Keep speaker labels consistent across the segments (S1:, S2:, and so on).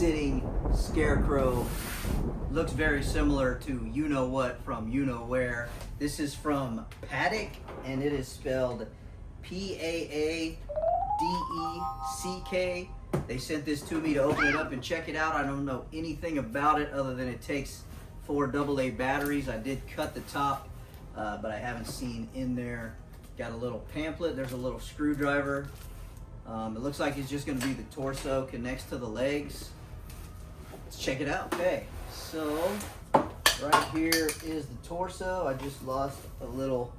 S1: sitting Scarecrow. Looks very similar to you know what from you know where. This is from Paddock, and it is spelled P-A-A-D-E-C-K. They sent this to me to open it up and check it out. I don't know anything about it other than it takes 4 AA batteries. I did cut the top, but I haven't seen in there. Got a little pamphlet. There's a little screwdriver. It looks like it's just going to be the torso, connects to the legs. Let's check it out. Okay, so right here is the torso. I just lost a little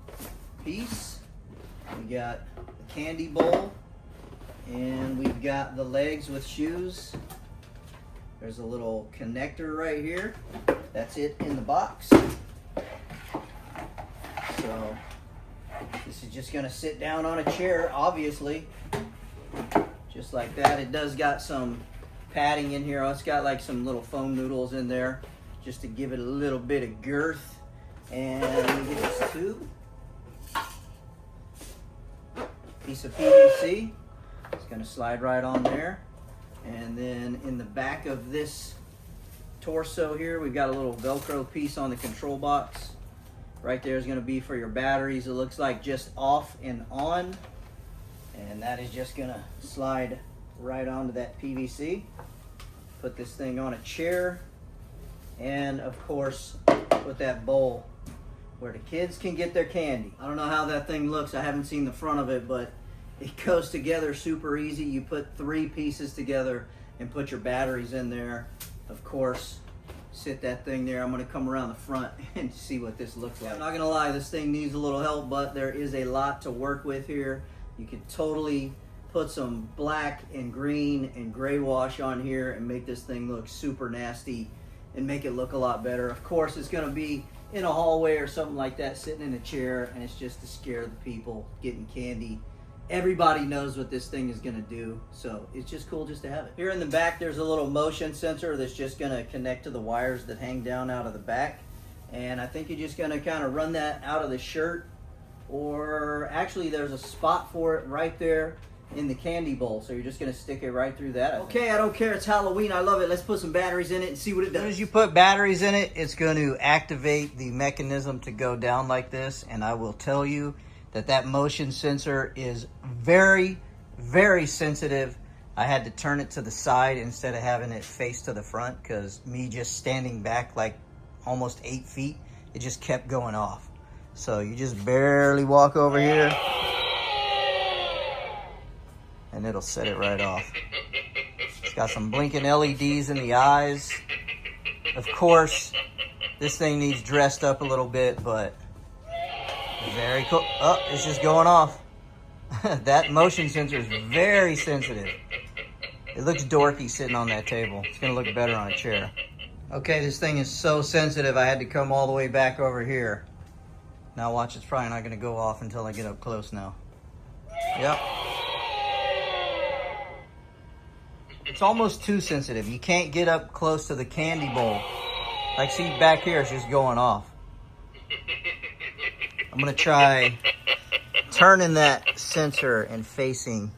S1: piece. We got the candy bowl, and we've got the legs with shoes. There's a little connector right here. That's it in the box. So this is just gonna sit down on a chair, obviously. Just like that. It does got some padding in here. It's got like some little foam noodles in there just to give it a little bit of girth. And let me get this tube. Piece of PVC. It's gonna slide right on there. And then in the back of this torso here, we've got a little Velcro piece on the control box. Right there is gonna be for your batteries. It looks like just off and on. And that is just gonna slide right onto that PVC. Put this thing on a chair. And of course, put that bowl where the kids can get their candy. I don't know how that thing looks. I haven't seen the front of it, but it goes together super easy. You put 3 pieces together and put your batteries in there. Of course, sit that thing there. I'm gonna come around the front and see what this looks like. I'm not gonna lie, this thing needs a little help, but there is a lot to work with here. You could totally put some black and green and gray wash on here and make this thing look super nasty and make it look a lot better. Of course, it's gonna be in a hallway or something like that, sitting in a chair, and it's just to scare the people getting candy. Everybody knows what this thing is gonna do, so it's just cool just to have it. Here in the back, there's a little motion sensor that's just gonna connect to the wires that hang down out of the back. And I think you're just gonna kind of run that out of the shirt, or actually there's a spot for it right there in the candy bowl. So you're just gonna stick it right through that. Okay, I don't care, it's Halloween, I love it. Let's put some batteries in it and see what it does. As soon as you put batteries in it, it's going to activate the mechanism to go down like this. And I will tell you that that motion sensor is very, very sensitive. I had to turn it to the side instead of having it face to the front, because me just standing back like almost 8 feet, it just kept going off. So you just barely walk over here and it'll set it right off. It's got some blinking LEDs in the eyes. Of course, this thing needs dressed up a little bit, but very cool. Oh, it's just going off. That motion sensor is very sensitive. It looks dorky sitting on that table. It's gonna look better on a chair. Okay, this thing is so sensitive, I had to come all the way back over here. Now watch, it's probably not gonna go off until I get up close now. Yep. It's almost too sensitive. You can't get up close to the candy bowl. Like, see back here, it's just going off. I'm gonna try turning that sensor and facing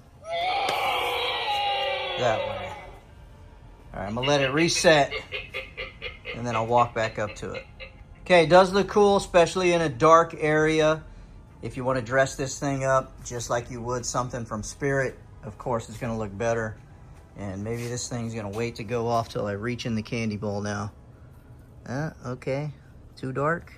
S1: that way. All right, I'm gonna let it reset and then I'll walk back up to it. Okay, it does look cool, especially in a dark area. If you want to dress this thing up just like you would something from Spirit, of course it's gonna look better. And maybe this thing's gonna wait to go off till I reach in the candy bowl now. Okay, too dark?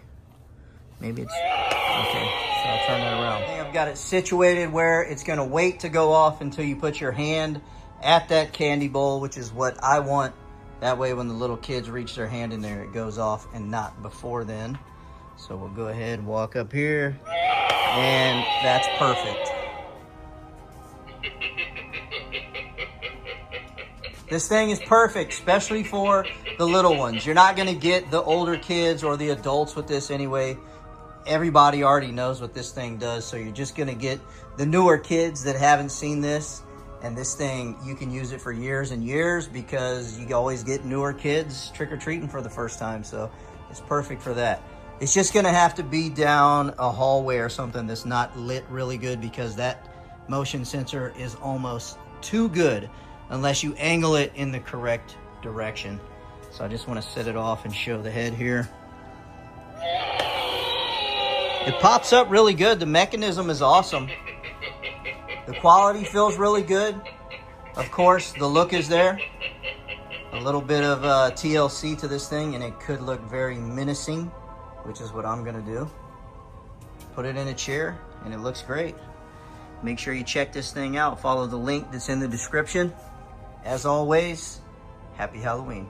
S1: Maybe it's, okay, so I'll turn that around. I think I've got it situated where it's gonna wait to go off until you put your hand at that candy bowl, which is what I want. That way when the little kids reach their hand in there, it goes off and not before then. So we'll go ahead and walk up here, and that's perfect. This thing is perfect, especially for the little ones. You're not gonna get the older kids or the adults with this anyway. Everybody already knows what this thing does, so you're just gonna get the newer kids that haven't seen this. And this thing, you can use it for years and years, because you always get newer kids trick-or-treating for the first time. So it's perfect for that. It's just gonna have to be down a hallway or something that's not lit really good, because that motion sensor is almost too good unless you angle it in the correct direction. So I just want to set it off and show the head here. It pops up really good. The mechanism is awesome. The quality feels really good. Of course, the look is there. A little bit of TLC to this thing, and it could look very menacing, which is what I'm gonna do. Put it in a chair, and it looks great. Make sure you check this thing out. Follow the link that's in the description. As always, happy Halloween.